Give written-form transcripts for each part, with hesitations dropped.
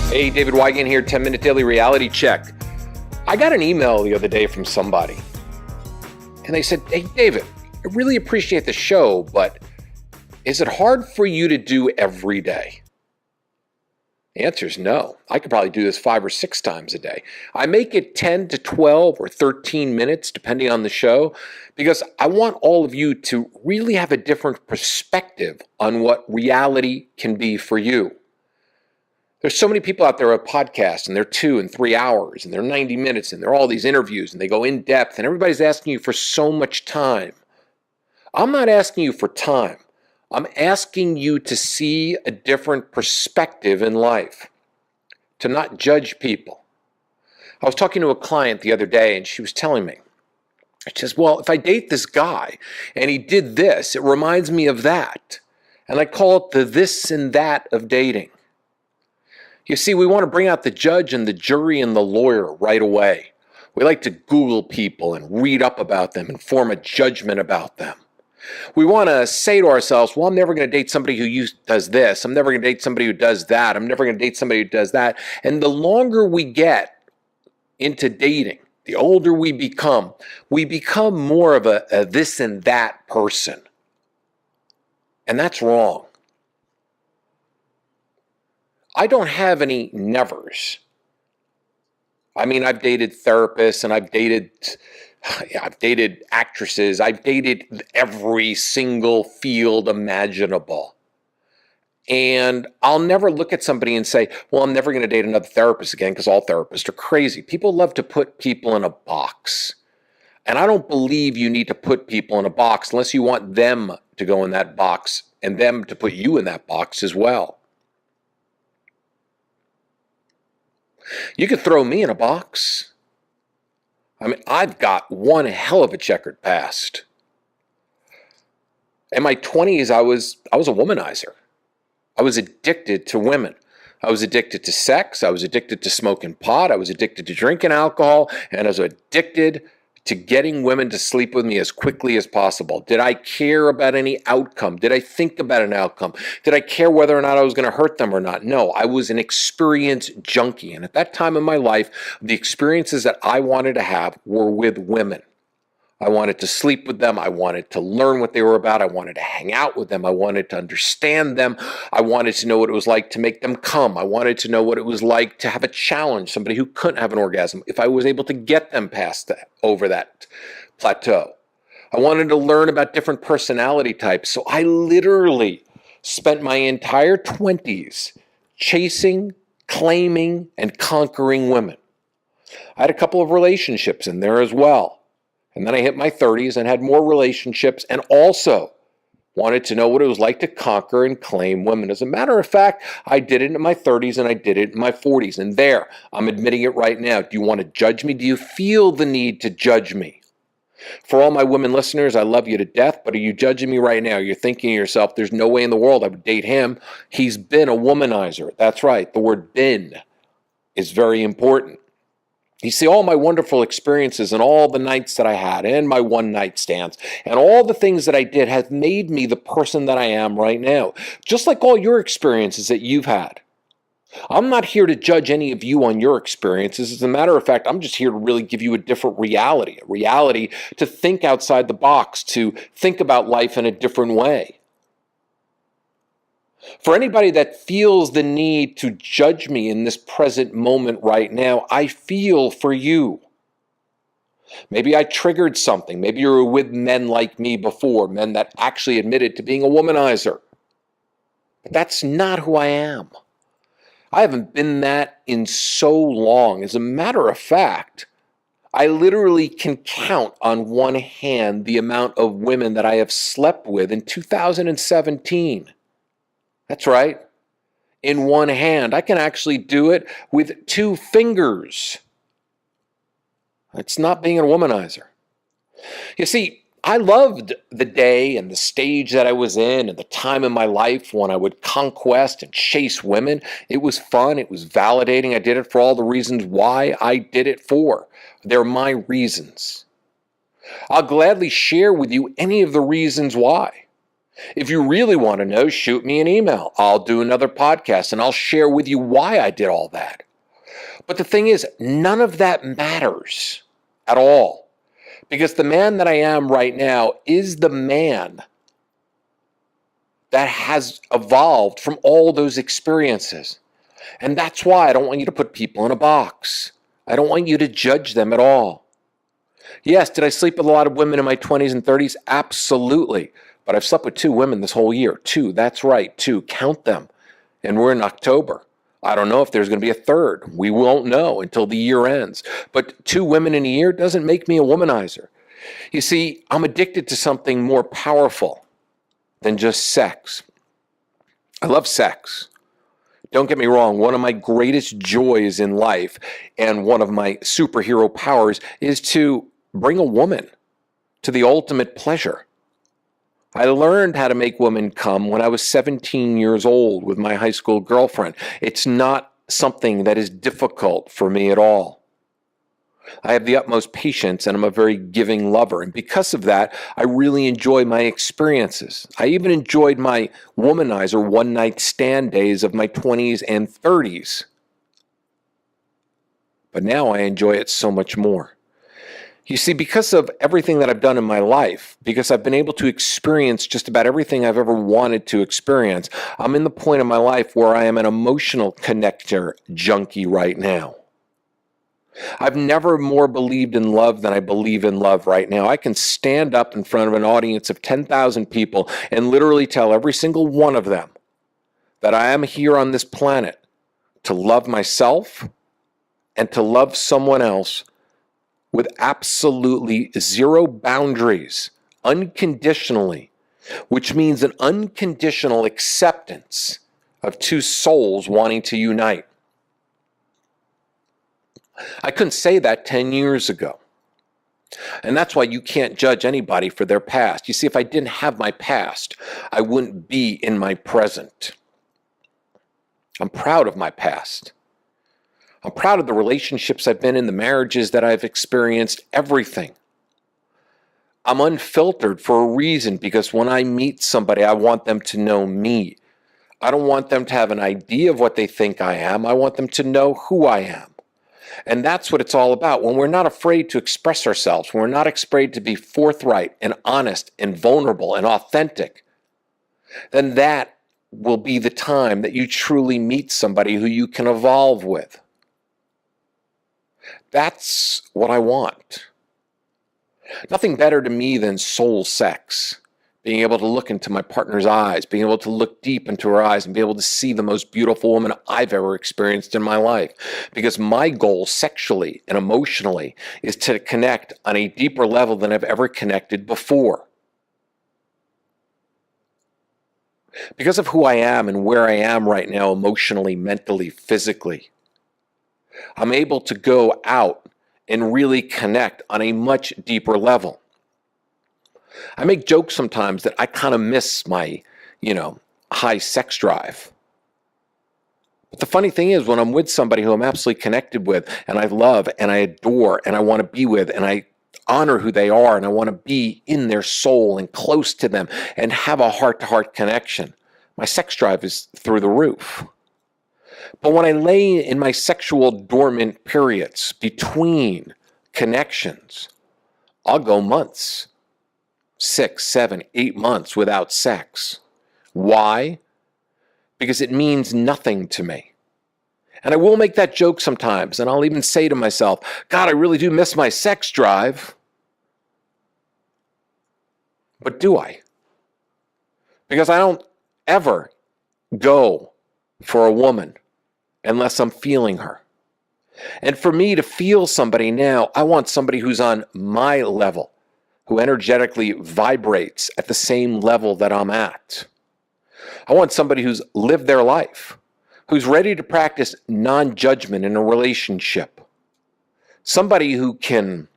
Hey, David Weigan here, 10-minute daily reality check. I got an email the other day from somebody, and they said, "Hey, David, I really appreciate the show, but is it hard for you to do every day?" The answer is no. I could probably do this 5 or 6 times a day. I make it 10 to 12 or 13 minutes, depending on the show, because I want all of you to really have a different perspective on what reality can be for you. There's so many people out there with podcasts, and they're 2 and 3 hours, and they're 90 minutes, and they're all these interviews, and they go in depth, and everybody's asking you for so much time. I'm not asking you for time. I'm asking you to see a different perspective in life, to not judge people. I was talking to a client the other day, and she was telling me, she says, "Well, if I date this guy, and he did this, it reminds me of that." And I call it the this and that of dating. You see, we want to bring out the judge and the jury and the lawyer right away. We like to Google people and read up about them and form a judgment about them. We want to say to ourselves, well, I'm never going to date somebody who does this. I'm never going to date somebody who does that. I'm never going to date somebody who does that. And the longer we get into dating, the older we become more of a this and that person. And that's wrong. I don't have any nevers. I mean, I've dated therapists, and I've dated actresses. I've dated every single field imaginable. And I'll never look at somebody and say, well, I'm never going to date another therapist again, because all therapists are crazy. People love to put people in a box. And I don't believe you need to put people in a box unless you want them to go in that box and them to put you in that box as well. You could throw me in a box. I mean, I've got one hell of a checkered past. In my 20s, I was a womanizer. I was addicted to women. I was addicted to sex. I was addicted to smoking pot. I was addicted to drinking alcohol. And I was addicted to getting women to sleep with me as quickly as possible. Did I care about any outcome? Did I think about an outcome? Did I care whether or not I was going to hurt them or not? No, I was an experience junkie. And at that time in my life, the experiences that I wanted to have were with women. I wanted to sleep with them. I wanted to learn what they were about. I wanted to hang out with them. I wanted to understand them. I wanted to know what it was like to make them come. I wanted to know what it was like to have a challenge, somebody who couldn't have an orgasm, if I was able to get them past that, over that plateau. I wanted to learn about different personality types. So I literally spent my entire 20s chasing, claiming, and conquering women. I had a couple of relationships in there as well. And then I hit my 30s and had more relationships, and also wanted to know what it was like to conquer and claim women. As a matter of fact, I did it in my 30s and I did it in my 40s. And there, I'm admitting it right now. Do you want to judge me? Do you feel the need to judge me? For all my women listeners, I love you to death, but are you judging me right now? You're thinking to yourself, there's no way in the world I would date him. He's been a womanizer. That's right. The word been is very important. You see, all my wonderful experiences and all the nights that I had and my one-night stands and all the things that I did have made me the person that I am right now, just like all your experiences that you've had. I'm not here to judge any of you on your experiences. As a matter of fact, I'm just here to really give you a different reality, a reality to think outside the box, to think about life in a different way. For anybody that feels the need to judge me in this present moment right now, I feel for you. Maybe I triggered something. Maybe you were with men like me before, men that actually admitted to being a womanizer. But that's not who I am. I haven't been that in so long. As a matter of fact, I literally can count on one hand the amount of women that I have slept with in 2017. That's right. In one hand. I can actually do it with 2 fingers. It's not being a womanizer. You see, I loved the day and the stage that I was in and the time in my life when I would conquest and chase women. It was fun. It was validating. I did it for all the reasons why I did it for. They're my reasons. I'll gladly share with you any of the reasons why. If you really want to know, shoot me an email. I'll do another podcast and I'll share with you why I did all that. But the thing is, none of that matters at all. Because the man that I am right now is the man that has evolved from all those experiences. And that's why I don't want you to put people in a box. I don't want you to judge them at all. Yes, did I sleep with a lot of women in my 20s and 30s? Absolutely. But I've slept with 2 women this whole year. 2, that's right, 2. Count them. And we're in October. I don't know if there's going to be a third. We won't know until the year ends. But 2 women in a year doesn't make me a womanizer. You see, I'm addicted to something more powerful than just sex. I love sex. Don't get me wrong, one of my greatest joys in life and one of my superhero powers is to bring a woman to the ultimate pleasure. I learned how to make women come when I was 17 years old with my high school girlfriend. It's not something that is difficult for me at all. I have the utmost patience and I'm a very giving lover. And because of that, I really enjoy my experiences. I even enjoyed my womanizer one-night stand days of my 20s and 30s. But now I enjoy it so much more. You see, because of everything that I've done in my life, because I've been able to experience just about everything I've ever wanted to experience, I'm in the point in my life where I am an emotional connector junkie right now. I've never more believed in love than I believe in love right now. I can stand up in front of an audience of 10,000 people and literally tell every single one of them that I am here on this planet to love myself and to love someone else with absolutely zero boundaries, unconditionally, which means an unconditional acceptance of 2 souls wanting to unite. I couldn't say that 10 years ago. And that's why you can't judge anybody for their past. You see, if I didn't have my past, I wouldn't be in my present. I'm proud of my past. I'm proud of the relationships I've been in, the marriages that I've experienced, everything. I'm unfiltered for a reason because when I meet somebody, I want them to know me. I don't want them to have an idea of what they think I am. I want them to know who I am. And that's what it's all about. When we're not afraid to express ourselves, when we're not afraid to be forthright and honest and vulnerable and authentic, then that will be the time that you truly meet somebody who you can evolve with. That's what I want. Nothing better to me than soul sex. Being able to look into my partner's eyes, being able to look deep into her eyes and be able to see the most beautiful woman I've ever experienced in my life. Because my goal sexually and emotionally is to connect on a deeper level than I've ever connected before. Because of who I am and where I am right now emotionally, mentally, physically, I'm able to go out and really connect on a much deeper level. I make jokes sometimes that I kind of miss my, high sex drive. But the funny thing is, when I'm with somebody who I'm absolutely connected with, and I love, and I adore, and I want to be with, and I honor who they are, and I want to be in their soul and close to them, and have a heart-to-heart connection, my sex drive is through the roof. But when I lay in my sexual dormant periods between connections, I'll go months. 6, 7, 8 months without sex. Why? Because it means nothing to me. And I will make that joke sometimes, and I'll even say to myself, God, I really do miss my sex drive. But do I? Because I don't ever go for a woman unless I'm feeling her. And for me to feel somebody now, I want somebody who's on my level, who energetically vibrates at the same level that I'm at. I want somebody who's lived their life, who's ready to practice non-judgment in a relationship. Somebody who can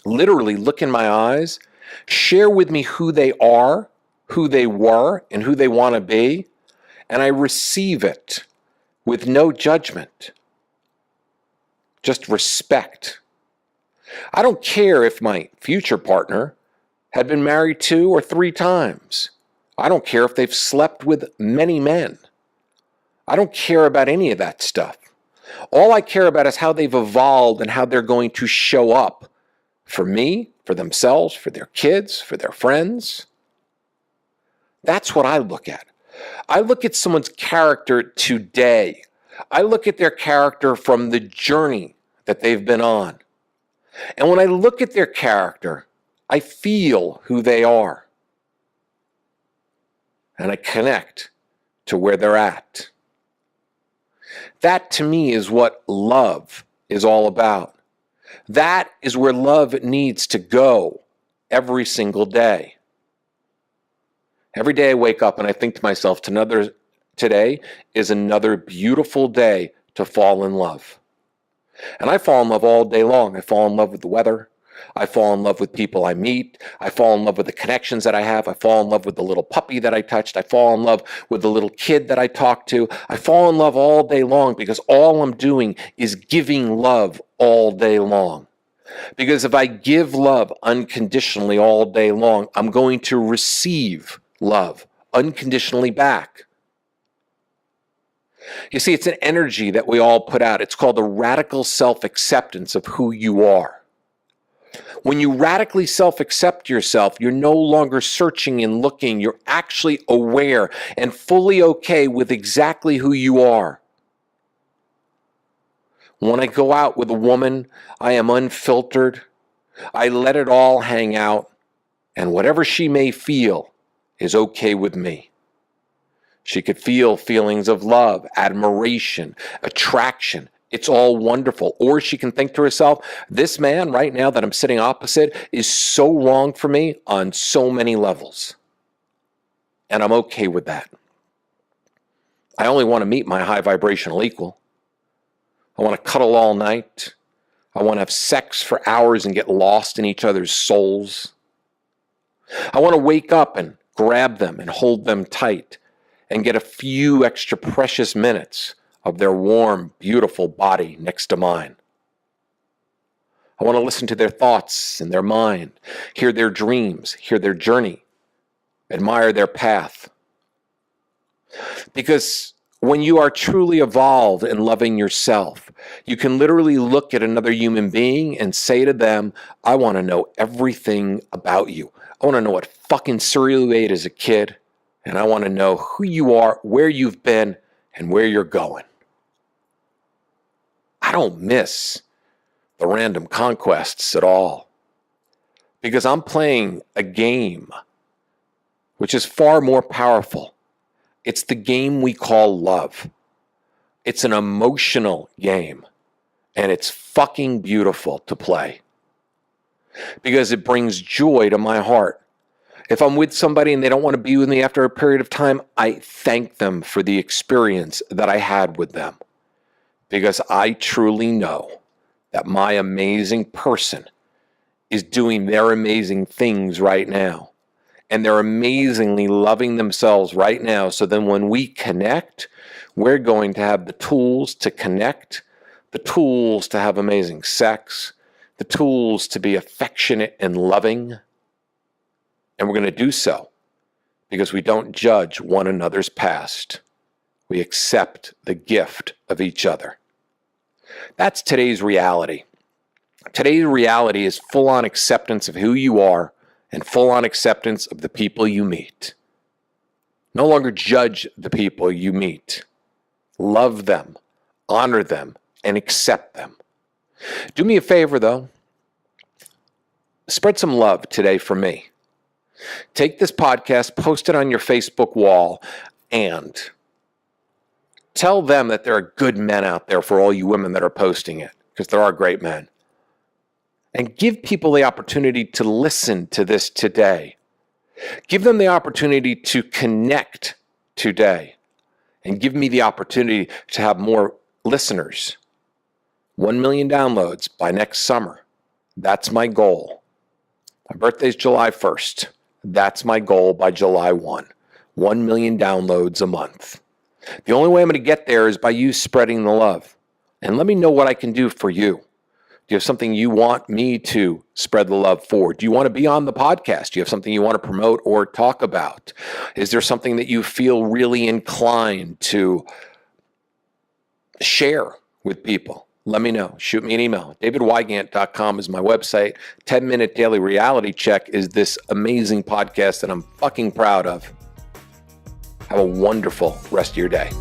literally look in my eyes, share with me who they are, who they were, and who they want to be, and I receive it with no judgment, just respect. I don't care if my future partner had been married 2 or 3 times. I don't care if they've slept with many men. I don't care about any of that stuff. All I care about is how they've evolved and how they're going to show up for me, for themselves, for their kids, for their friends. That's what I look at. I look at someone's character today. I look at their character from the journey that they've been on. And when I look at their character, I feel who they are. And I connect to where they're at. That to me is what love is all about. That is where love needs to go every single day. Every day I wake up and I think to myself, today is another beautiful day to fall in love. And I fall in love all day long. I fall in love with the weather. I fall in love with people I meet. I fall in love with the connections that I have. I fall in love with the little puppy that I touched. I fall in love with the little kid that I talked to. I fall in love all day long because all I'm doing is giving love all day long. Because if I give love unconditionally all day long, I'm going to receive love unconditionally back. You see, it's an energy that we all put out. It's called the radical self-acceptance of who you are. When you radically self-accept yourself, you're no longer searching and looking. You're actually aware and fully okay with exactly who you are. When I go out with a woman, I am unfiltered. I let it all hang out, and whatever she may feel is okay with me. She could feel feelings of love, admiration, attraction. It's all wonderful. Or she can think to herself, this man right now that I'm sitting opposite is so wrong for me on so many levels. And I'm okay with that. I only want to meet my high vibrational equal. I want to cuddle all night. I want to have sex for hours and get lost in each other's souls. I want to wake up and grab them and hold them tight and get a few extra precious minutes of their warm, beautiful body next to mine. I want to listen to their thoughts and their mind, hear their dreams, hear their journey, admire their path. Because when you are truly evolved and loving yourself, you can literally look at another human being and say to them, I want to know everything about you. I want to know what fucking cereal you ate as a kid, and I want to know who you are, where you've been, and where you're going. I don't miss the random conquests at all, because I'm playing a game which is far more powerful. It's the game we call love. It's an emotional game, and it's fucking beautiful to play because it brings joy to my heart. If I'm with somebody and they don't want to be with me after a period of time, I thank them for the experience that I had with them, because I truly know that my amazing person is doing their amazing things right now. And they're amazingly loving themselves right now. So then when we connect, we're going to have the tools to connect, the tools to have amazing sex, the tools to be affectionate and loving. And we're going to do so because we don't judge one another's past. We accept the gift of each other. That's today's reality. Today's reality is full-on acceptance of who you are and full-on acceptance of the people you meet. No longer judge the people you meet. Love them, honor them, and accept them. Do me a favor, though. Spread some love today for me. Take this podcast, post it on your Facebook wall, and tell them that there are good men out there for all you women that are posting it, because there are great men. And give people the opportunity to listen to this today. Give them the opportunity to connect today. And give me the opportunity to have more listeners. 1 million downloads by next summer. That's my goal. My birthday's July 1st. That's my goal by July 1. 1 million downloads a month. The only way I'm going to get there is by you spreading the love. And let me know what I can do for you Do you have something you want me to spread the love for? Do you want to be on the podcast? Do you have something you want to promote or talk about? Is there something that you feel really inclined to share with people? Let me know. Shoot me an email. davidwygant.com is my website. 10-Minute Daily Reality Check is this amazing podcast that I'm fucking proud of. Have a wonderful rest of your day.